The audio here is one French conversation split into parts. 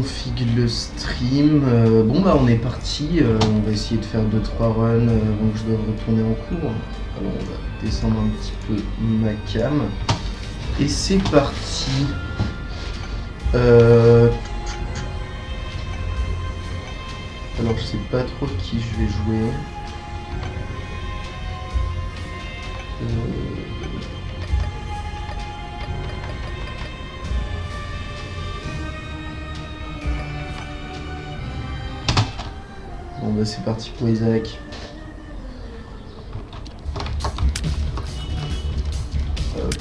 config le stream. Bon bah on est parti, on va essayer de faire 2-3 runs avant que je doive retourner en cours. Alors on va descendre un petit peu ma cam. Et c'est parti. Alors je sais pas trop qui je vais jouer. Bon bah c'est parti pour Isaac. Hop.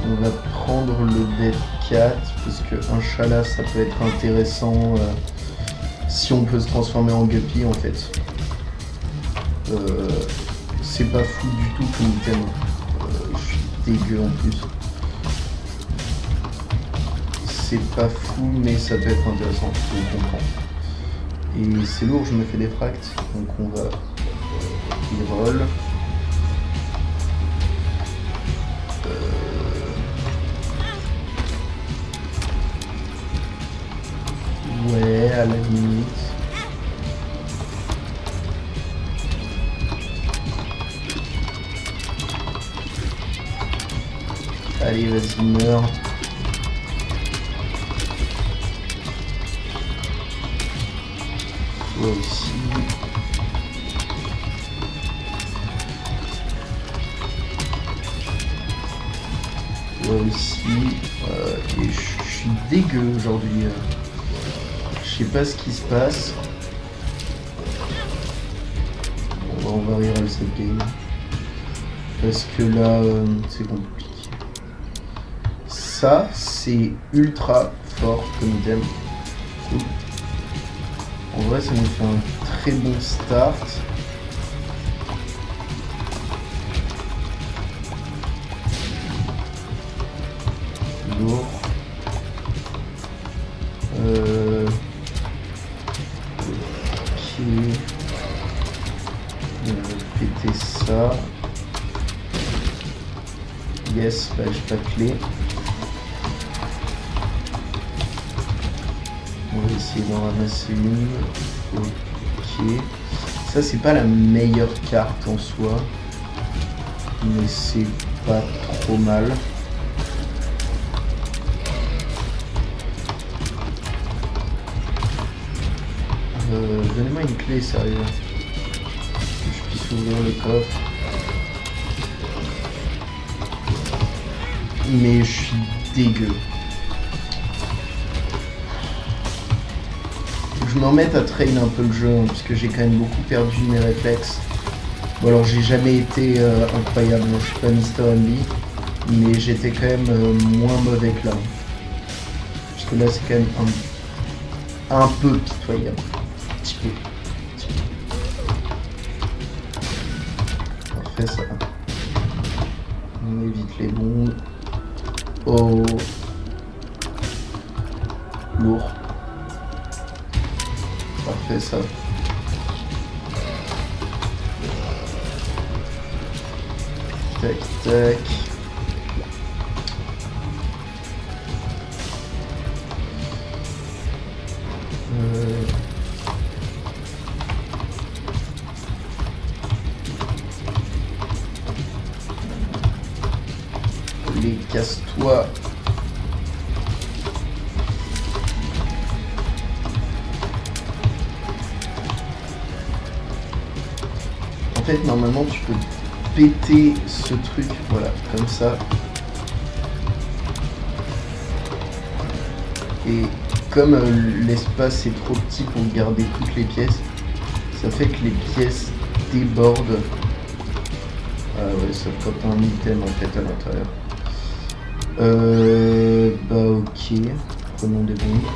On va prendre le Dead Cat parce que Inch'Allah ça peut être intéressant si on peut se transformer en Guppy en fait. C'est pas fou du tout comme item. Je suis dégueu en plus. C'est pas fou mais ça peut être intéressant, je comprends. Et c'est lourd, je me fais des fracts, donc on va reroll. Ouais, à la limite. Allez, vas-y, meurs. Toi aussi. Toi aussi. Et je suis dégueu aujourd'hui. Je sais pas ce qui se passe. On va reroll cette game. Parce que là, c'est compliqué. Ça, c'est ultra fort comme item. Cool. En vrai, ça nous fait un très bon start. Lourd. Ok. On va péter ça. Yes, bah j'ai pas de clé. On va essayer d'en ramasser une. Ok. Ça, c'est pas la meilleure carte en soi. Mais c'est pas trop mal. Donnez-moi une clé, sérieux. Que je puisse ouvrir le coffre. Mais je suis dégueu. Je m'en mette à train un peu le jeu, hein, parce que j'ai quand même beaucoup perdu mes réflexes. Bon alors j'ai jamais été incroyable, hein, je suis pas Mister MB, mais j'étais quand même moins mauvais que là. Parce que là c'est quand même un peu pitoyable. Un petit peu. Parfait ça. On évite les bombes. Oh. Lourd. Parfait ça. Tac tac. Les casse-toi. En fait, normalement, tu peux péter ce truc, voilà, comme ça. Et comme l'espace est trop petit pour garder toutes les pièces, ça fait que les pièces débordent. Ah ouais, ça porte un item en fait à l'intérieur. Bah ok, prenons des bombes.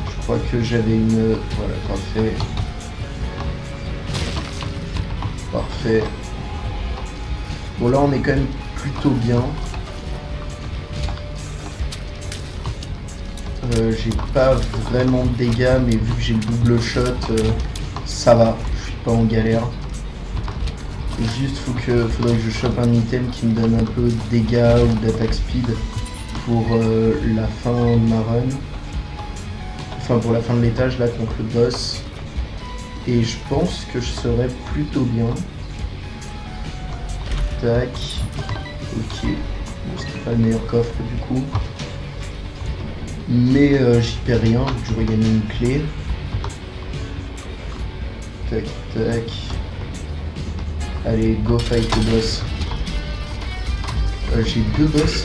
Je crois que j'avais une... Voilà, parfait. Parfait. Bon là on est quand même plutôt bien. J'ai pas vraiment de dégâts, mais vu que j'ai le double shot, ça va, je suis pas en galère. Et juste faudrait que je chope un item qui me donne un peu de dégâts ou d'attaque speed pour la fin de ma run. Enfin pour la fin de l'étage là contre le boss. Et je pense que je serais plutôt bien. Tac. Ok. Bon, c'était pas le meilleur coffre du coup. Mais j'y perds rien, j'aurais gagné une clé. Tac tac. Allez, go fight le boss. J'ai 2 boss.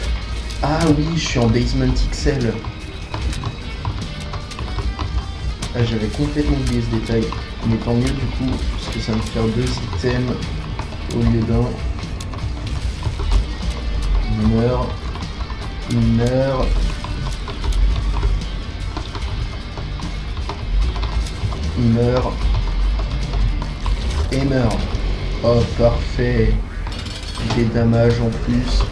Ah oui, je suis en basement XL. Ah, j'avais complètement oublié ce détail. Mais tant mieux du coup, parce que ça me fait 2 items au lieu d'un. Il meurt. Il meurt. Il meurt. Et meurt. Oh parfait. Des damages en plus.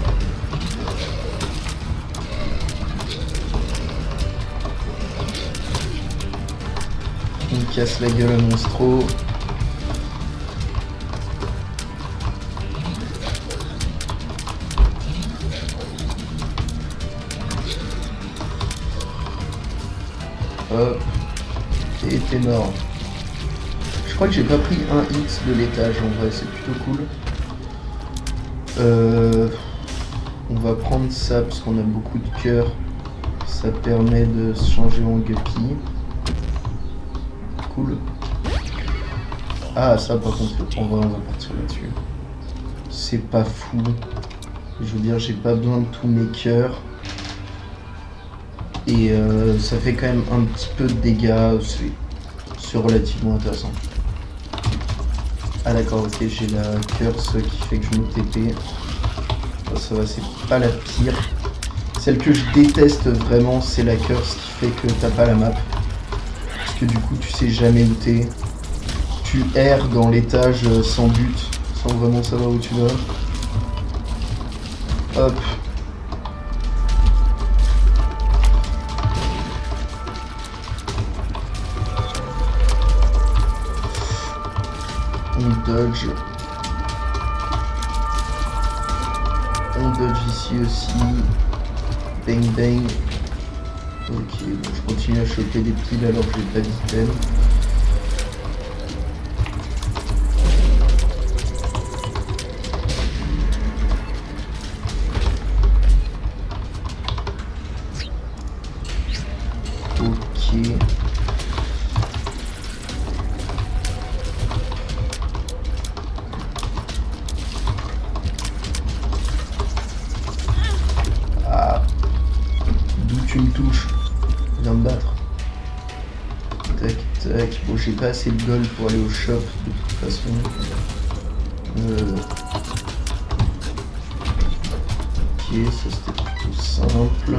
On casse la gueule à Monstro. Hop. Et t'es mort. Je crois que j'ai pas pris un X de l'étage en vrai, c'est plutôt cool. On va prendre ça parce qu'on a beaucoup de cœur. Ça permet de se changer en guppy. Cool. Ah ça par contre, en vrai on va partir là-dessus. C'est pas fou. Je veux dire, j'ai pas besoin de tous mes cœurs. Et ça fait quand même un petit peu de dégâts. C'est relativement intéressant. Ah d'accord, ok, j'ai la curse qui fait que je me TP. Oh, ça va, c'est pas la pire. Celle que je déteste vraiment, c'est la curse qui fait que t'as pas la map. Parce que du coup, tu sais jamais où t'es. Tu erres dans l'étage sans but, sans vraiment savoir où tu vas. Hop. On dodge. On dodge ici aussi. Bang bang. Ok, bon, je continue à choper des piles alors que j'ai pas d'item. Ok. Tu me touches, viens me battre. Tac tac, bon j'ai pas assez de gold pour aller au shop de toute façon. Ok, ça c'était plutôt simple.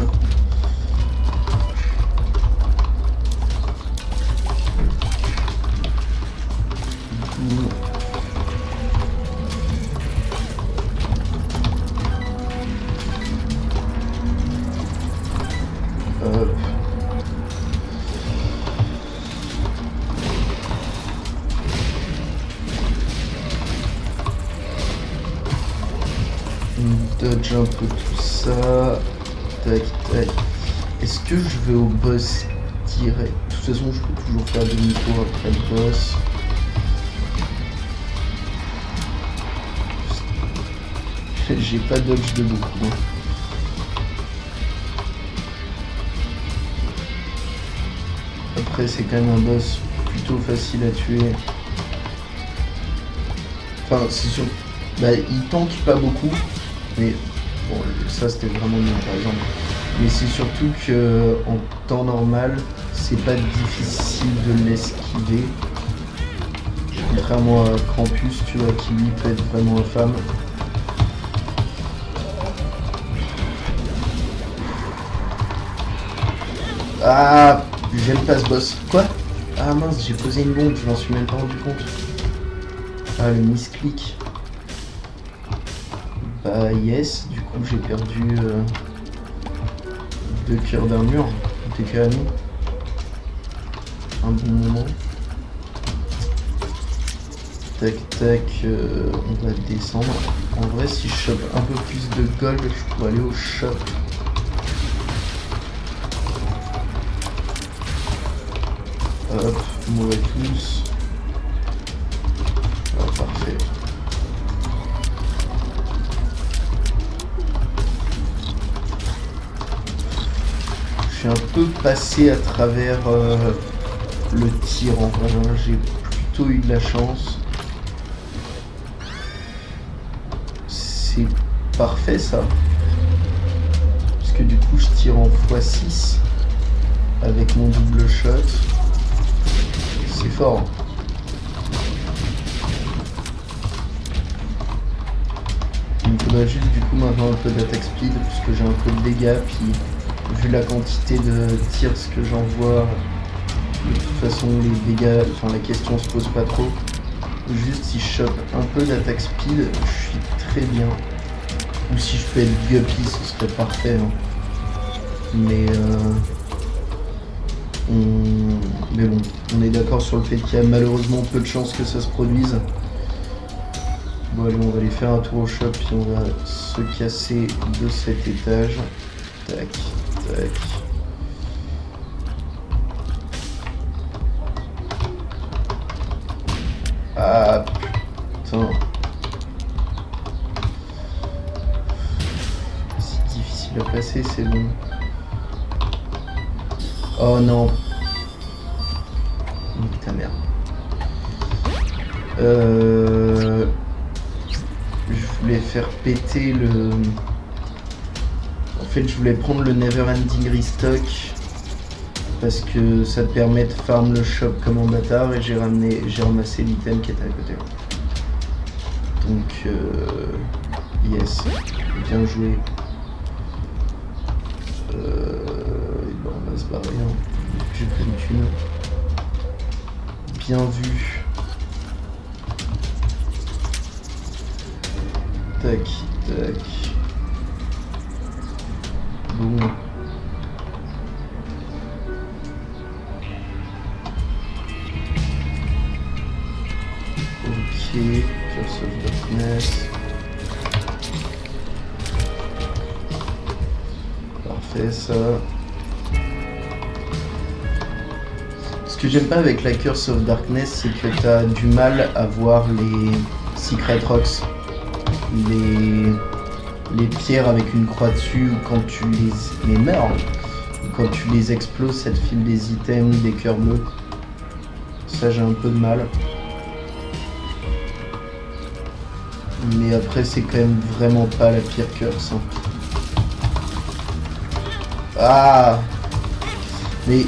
Hop. On dodge un peu tout ça. Tac tac. Est-ce que je vais au boss direct? De toute façon je peux toujours faire demi-tour après le boss. J'ai pas dodge de beaucoup. Après c'est quand même un boss plutôt facile à tuer. Enfin c'est sûr. Bah il tank pas beaucoup. Mais bon ça c'était vraiment bien par exemple. Mais c'est surtout que en temps normal c'est pas difficile de l'esquiver. Contrairement à Krampus, tu vois, qui lui peut être vraiment infâme. Ah, j'aime pas ce boss. Quoi? Ah mince, j'ai posé une bombe, je m'en suis même pas rendu compte. Ah, le misclick. Bah yes, du coup j'ai perdu 2 cœurs d'armure. c'était quand même un bon moment. Tac tac, on va descendre. En vrai, si je chope un peu plus de gold, je pourrais aller au shop. Hop, mauvais tous. Ah, parfait. Je suis un peu passé à travers le tir en vrai, hein. J'ai plutôt eu de la chance. C'est parfait ça. Parce que du coup je tire en x6 avec mon double shot. C'est fort. Il me faudrait juste du coup maintenant un peu d'attaque speed parce que j'ai un peu de dégâts, puis vu la quantité de tirs que j'envoie, de toute façon les dégâts, enfin la question se pose pas trop. Juste si je chope un peu d'attaque speed, je suis très bien. Ou si je peux être guppy, ce serait parfait. Hein. Mais bon, on est d'accord sur le fait qu'il y a malheureusement peu de chances que ça se produise. Bon allez, on va aller faire un tour au shop, puis on va se casser de cet étage. Tac, tac. Ah putain. C'est difficile à passer, c'est bon. Oh non. Nique ta mère. Je voulais faire péter le... En fait, je voulais prendre le Never Ending Restock parce que ça te permet de farm le shop comme un bâtard et j'ai ramassé l'item qui était à côté. Donc, yes, bien joué. Ben on va se barrer, hein. J'ai pris une thune. Bien vu. Tac, tac. Boum. Ok, Curse of Darkness. Parfait ça. Ce que j'aime pas avec la Curse of Darkness, c'est que t'as du mal à voir les Secret Rocks. Les pierres avec une croix dessus, ou quand tu les meurs, quand tu les exploses, ça te file des items, des cœurs bleus. Ça, j'ai un peu de mal. Mais après, c'est quand même vraiment pas la pire curse. Hein. Ah! Mais...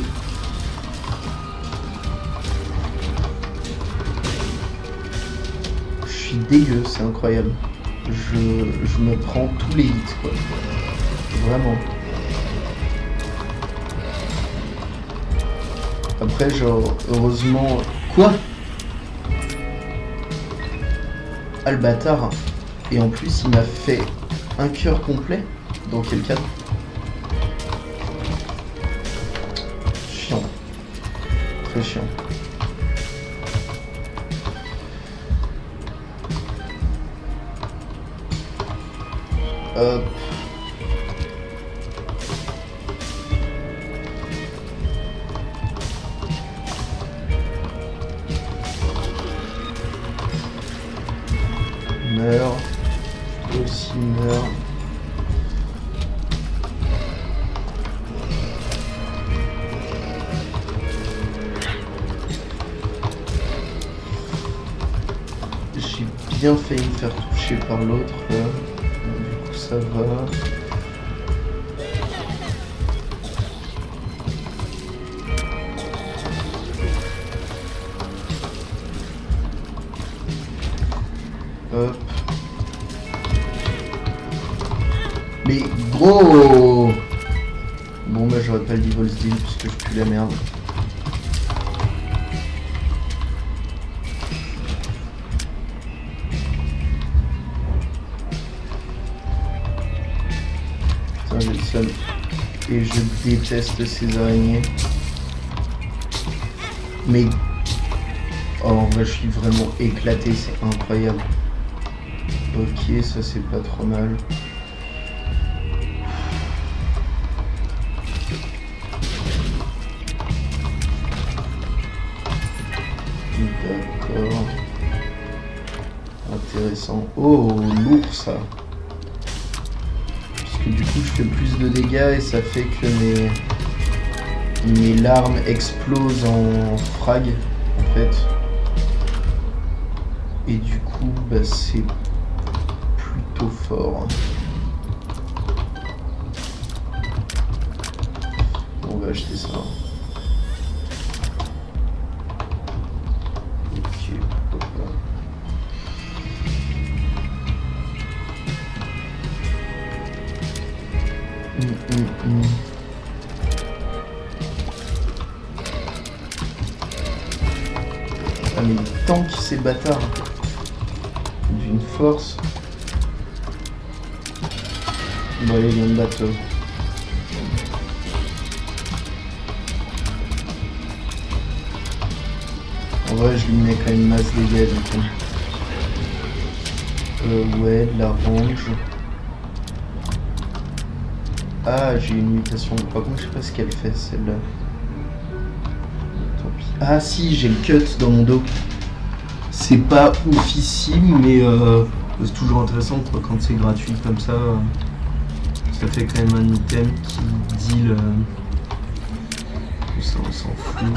Je suis dégueu, c'est incroyable. Je me prends tous les hits, quoi. Vraiment. Après, genre, heureusement... Quoi? Ah, le bâtard. Et en plus, il m'a fait un cœur complet. Dans quel cadre? Chiant. Très chiant. Hop. Meurs. Aussi meurt. J'ai bien failli me faire toucher par l'autre. Du coup ça va. Hop. Mais gros. Bon bah j'aurais pas le Devil's Deal parce que je pue la merde. Putain j'ai le seum. Et je déteste ces araignées. Mais... Oh, en vrai, je suis vraiment éclaté, c'est incroyable. Ok, ça c'est pas trop mal. D'accord. Intéressant. Oh, lourd ça. Puisque du coup je fais plus de dégâts et ça fait que mes larmes explosent en frag en fait. Et du coup bah, c'est plutôt fort. On va acheter ça. Ok, pourquoi pas. Ah mais il tank ces bâtards d'une force. Bon allez, viens de battre. En vrai je lui mets quand même masse dégâts du coup. Ouais, de la range. Ah, j'ai une mutation. Par contre, je sais pas ce qu'elle fait, celle-là. Tant pis. Ah si, j'ai le cut dans mon dos. C'est pas oufissime, mais c'est toujours intéressant quoi, quand c'est gratuit comme ça. Ça fait quand même un item qui deal... Ça, on s'en fout.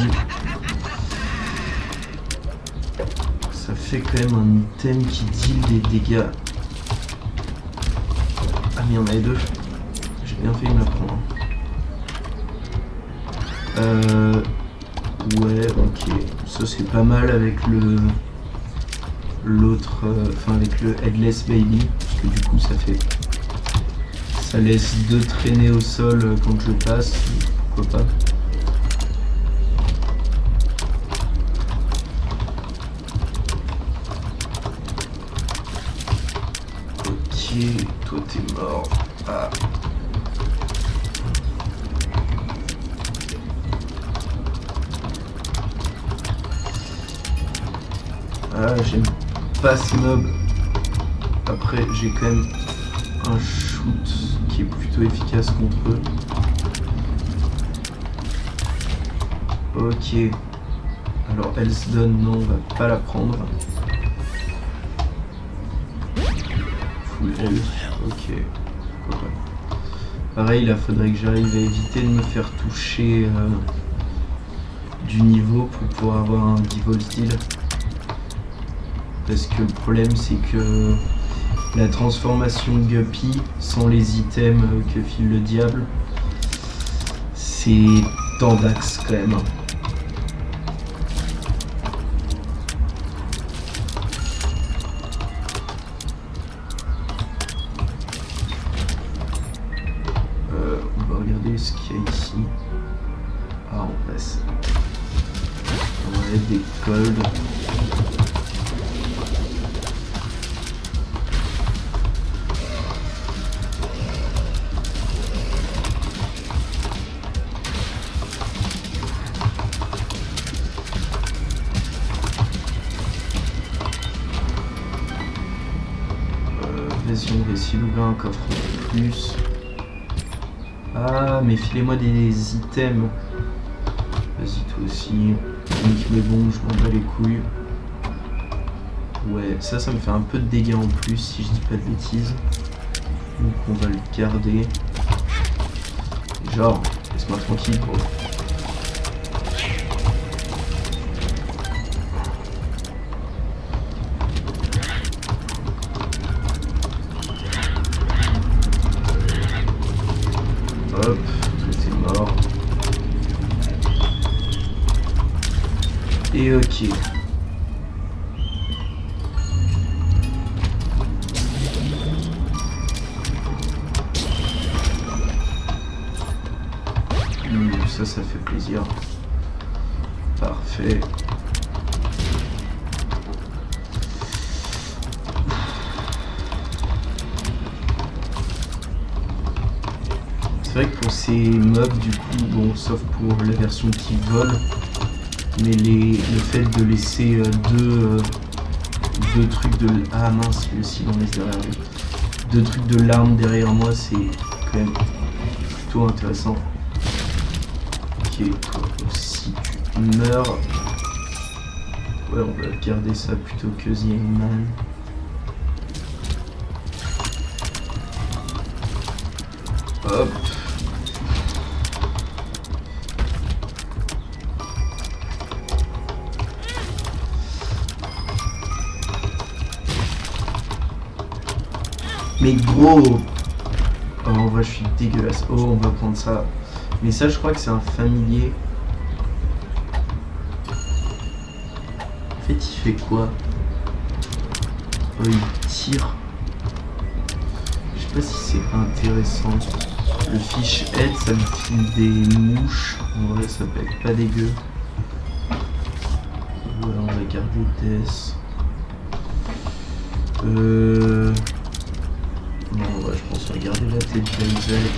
Ça fait quand même un item qui deal des dégâts. Ah mais il y en avait deux. J'ai bien fait de me la prendre. Ouais, ok. Ça c'est pas mal avec l'autre, enfin avec le Headless Baby, parce que du coup ça laisse deux traîner au sol quand je passe, pourquoi pas. Ok, toi t'es mort. Ah. Ah, j'aime pas ces mobs. Après, j'ai quand même un shoot qui est plutôt efficace contre eux. Ok. Alors, Hellsdon, non, on va pas la prendre. Full health, ok. Pourquoi pas. Pareil, là, faudrait que j'arrive à éviter de me faire toucher du niveau pour pouvoir avoir un default deal. Parce que le problème c'est que la transformation Guppy sans les items que file le diable, c'est tendax quand même. On va regarder ce qu'il y a ici. Ah, on passe. On va mettre des cold. Vas-y, on va essayer d'ouvrir un coffre en plus. Ah, mais filez-moi des items. Vas-y, toi aussi. Nick, mais bon, je m'en bats les couilles. Ouais, ça me fait un peu de dégâts en plus, si je dis pas de bêtises. Donc on va le garder. Genre, laisse-moi tranquille, gros. Hop, tout est mort. Et ok. Ça fait plaisir. Parfait. Ça C'est vrai que pour ces mobs, du coup, bon, sauf pour la version qui vole, mais le fait de laisser deux trucs de... Ah mince, le silence derrière lui. 2 trucs de larmes derrière moi, c'est quand même plutôt intéressant. Ok, toi aussi tu meurs. Ouais, on va garder ça plutôt que The Hangman. Hop. Mais gros! Oh, en vrai, je suis dégueulasse. Oh, on va prendre ça. Mais ça, je crois que c'est un familier. En fait, il fait quoi? Oh, il tire. Je sais pas si c'est intéressant. Le fish head, ça me file des mouches. En vrai, ça peut être pas dégueu. Voilà, on va garder Death. Non, ouais, je pense qu'on va garder la tête d'Isaac.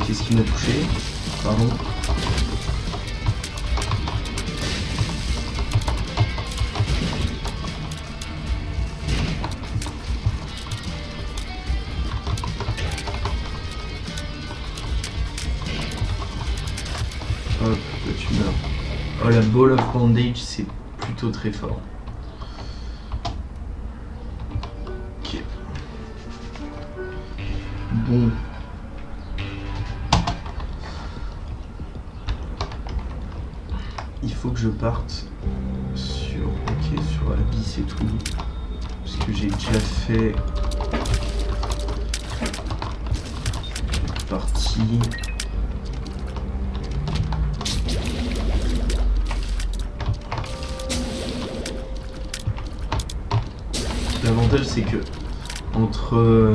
Qu'est-ce qui m'a touché? Pardon. Hop, là tu meurs. Oh, la Ball of Bandage, c'est plutôt très fort. Ok. Bon. Il faut que je parte sur Abyss et tout. Parce que j'ai déjà fait une partie. L'avantage c'est que entre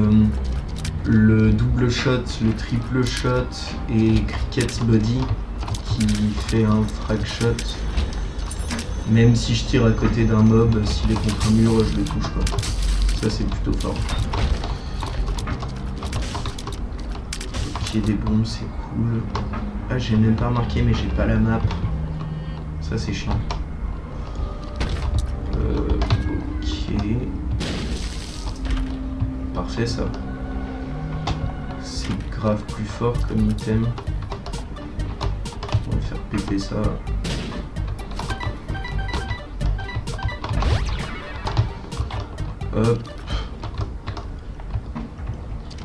le double shot, le triple shot et Cricket's Body qui fait un frag shot, même si je tire à côté d'un mob, s'il est contre un mur, je le touche pas. Ça c'est plutôt fort. Ok, des bombes c'est cool. Ah, j'ai même pas remarqué mais j'ai pas la map. Ça c'est chiant. Ok. Parfait ça. C'est grave plus fort comme item. On va faire péter ça. Hop.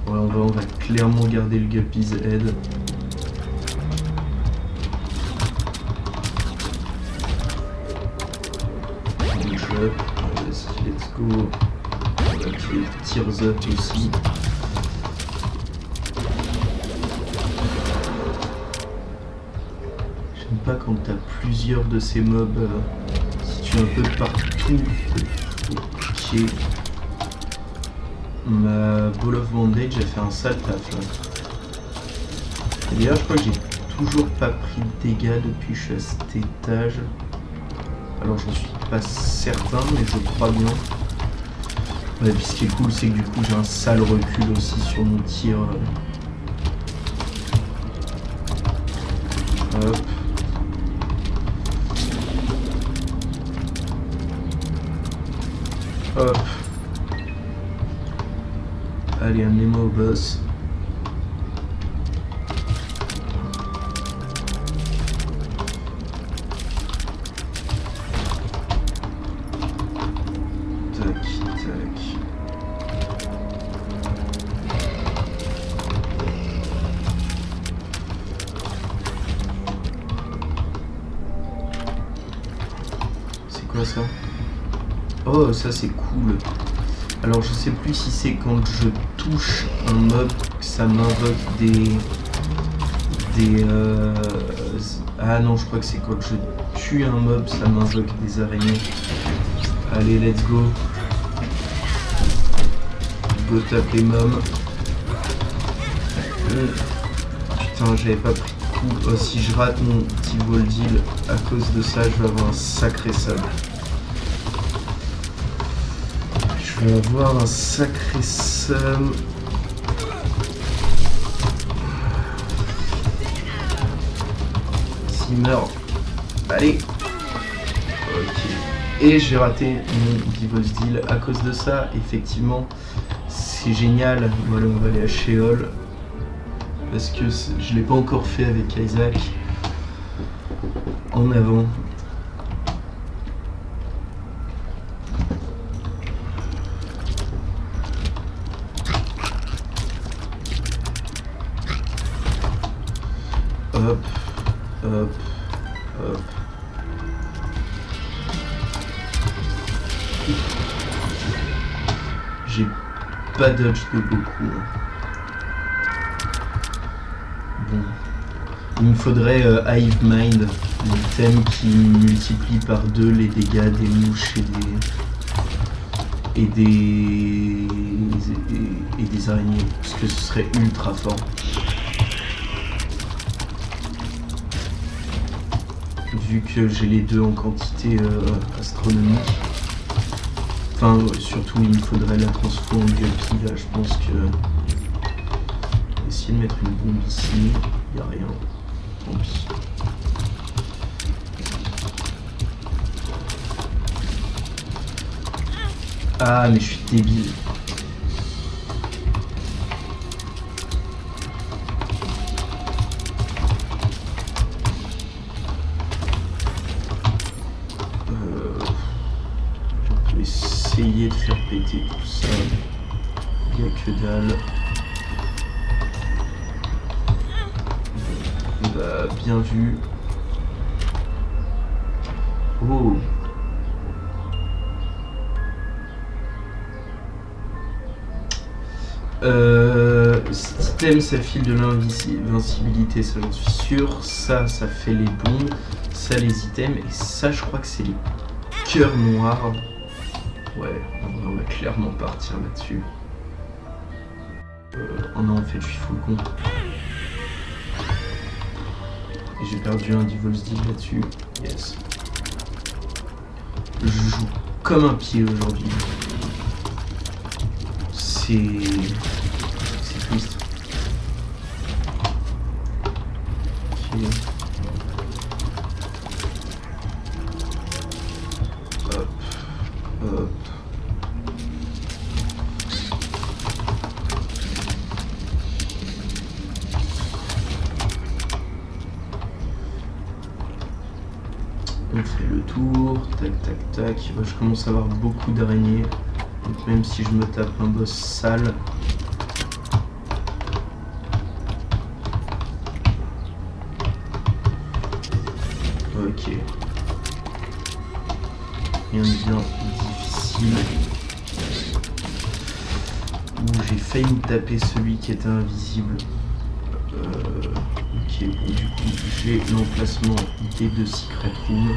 Ouais, on va clairement garder le Guppy's Head. Up. Let's go. Ok, Tears Up aussi. J'aime pas quand t'as plusieurs de ces mobs qui tuent un peu de partout. Ok. Ma Ball of Bandage a fait un sale taf là. D'ailleurs, je crois que j'ai toujours pas pris de dégâts depuis que je suis à cet étage. Alors j'en suis pas certain, mais je crois bien. Ouais, puis ce qui est cool, c'est que du coup j'ai un sale recul aussi sur mon tir. Hop. Hop. Allez, amenez-moi au boss. Ça. Oh, ça c'est cool. Alors je sais plus si c'est quand je touche un mob que ça m'invoque des ah non, je crois que c'est quand je tue un mob ça m'invoque des araignées. Allez, let's go. Go tape les mobs. Putain, j'avais pas pris de coup. Oh, si je rate mon petit vol deal à cause de ça, je vais avoir un sacré sub. Je Je vais avoir un sacré seum. S'il meurt. Allez. Ok. Et j'ai raté mon Devil's Deal à cause de ça. Effectivement, c'est génial. Voilà, on va aller à Sheol. Parce que je l'ai pas encore fait avec Isaac. En avant. Hop, hop, hop. J'ai pas dodge de beaucoup. Bon. Il me faudrait Hive Mind, l'item qui multiplie par 2 les dégâts des mouches et des araignées, parce que ce serait ultra fort. Vu que j'ai les deux en quantité astronomique. Enfin, surtout il me faudrait la transfo en guppy, là je pense que... Essayer de mettre une bombe ici, y a rien. Tant pis. Ah mais je suis débile. On peut essayer de faire péter tout ça. Il n'y a que dalle. Bah, bien vu. Oh. Cet item ça file de l'invincibilité, ça j'en suis sûr. Ça fait les bombes. Ça les items. Et ça je crois que c'est les cœurs noirs. Ouais, on va clairement partir là-dessus. Oh non, en fait je suis full con. Et j'ai perdu un Devil's Deal là-dessus. Yes. Je joue comme un pied aujourd'hui. C'est triste. Ok. Hop. Hop. On fait le tour, tac tac tac. Je commence à avoir beaucoup d'araignées. Donc même si je me tape un boss sale. Ok. Rien de bien difficile. J'ai failli me taper celui qui était invisible. Ok, bon du coup j'ai l'emplacement des 2 secret rooms.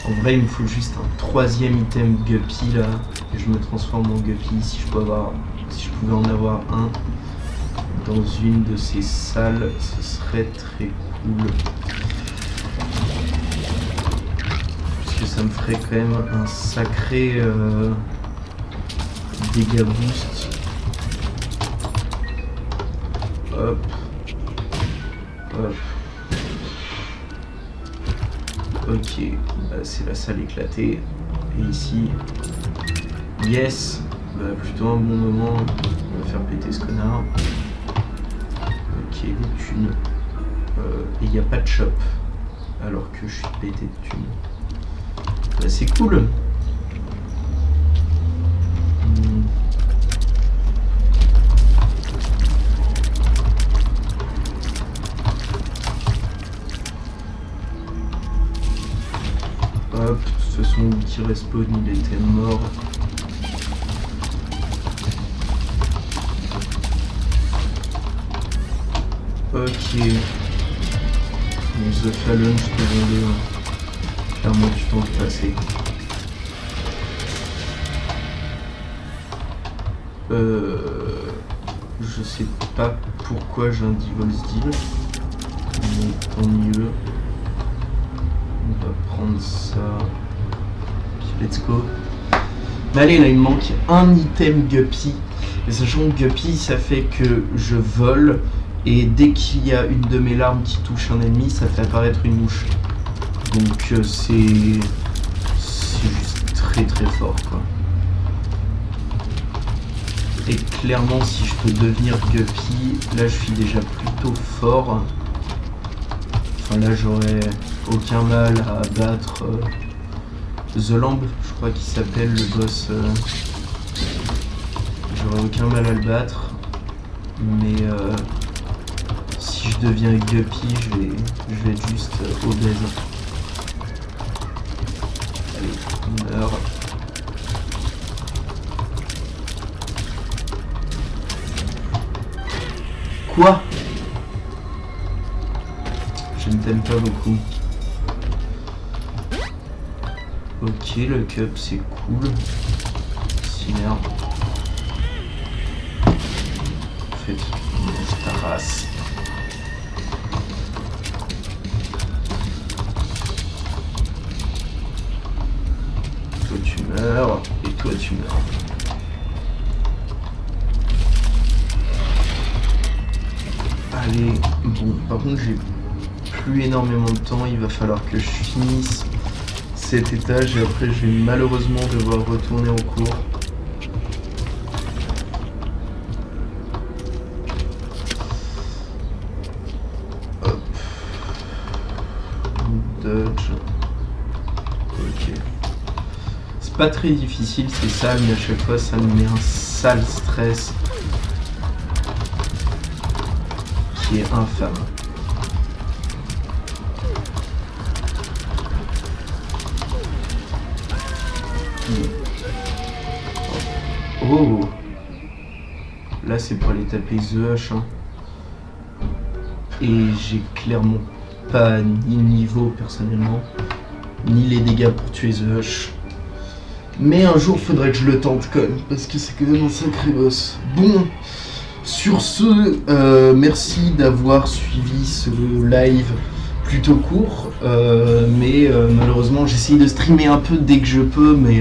En vrai il me faut juste un 3e item guppy là. Et je me transforme en guppy si je pouvais en avoir un dans une de ces salles, ce serait très cool. Parce que ça me ferait quand même un sacré dégâts boost. Hop. Hop. Ok, bah, c'est la salle éclatée. Et ici, yes, bah, plutôt un bon moment. On va faire péter ce connard. Ok, des thunes. Et il n'y a pas de shop. Alors que je suis pété de thunes. Bah, c'est cool. Hop, de toute façon, le petit respawn, il était mort. Ok. The Fallen, je te demande clairement du temps de passer. Je sais pas pourquoi j'ai un Devil's Deal. Mais tant mieux. On va prendre ça. Puis let's go. Mais allez, là il me manque un item Guppy. Et sachant que Guppy, ça fait que je vole. Et dès qu'il y a une de mes larmes qui touche un ennemi, ça fait apparaître une mouche. Donc c'est juste très très fort quoi. Et clairement si je peux devenir Guppy, là je suis déjà plutôt fort. Enfin là j'aurais aucun mal à battre The Lamb, je crois qu'il s'appelle le boss. J'aurais aucun mal à le battre. Mais si je deviens Guppy, je vais être juste obèse. Allez, meurt. Quoi? Je ne t'aime pas beaucoup. Ok, le cup c'est cool. Si merde. En fait, ta race. Toi tu meurs, et toi tu meurs. Allez, bon, par contre j'ai plus énormément de temps, il va falloir que je finisse cet étage et après je vais malheureusement devoir retourner en cours. Hop. Dodge. Ok. C'est pas très difficile, c'est ça, mais à chaque fois ça me met un sale stress qui est infâme. Oh, là c'est pour aller taper The Hush hein. Et j'ai clairement pas ni le niveau personnellement ni les dégâts pour tuer The Hush, mais un jour faudrait que je le tente quand même parce que c'est quand même un sacré boss. Bon, sur ce, merci d'avoir suivi ce live plutôt court, mais malheureusement j'essaye de streamer un peu dès que je peux, mais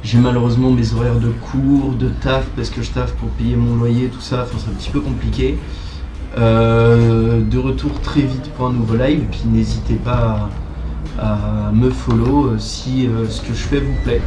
j'ai malheureusement mes horaires de cours, de taf, parce que je taffe pour payer mon loyer, tout ça, enfin c'est un petit peu compliqué. De retour très vite pour un nouveau live, et puis n'hésitez pas à me follow si ce que je fais vous plaît.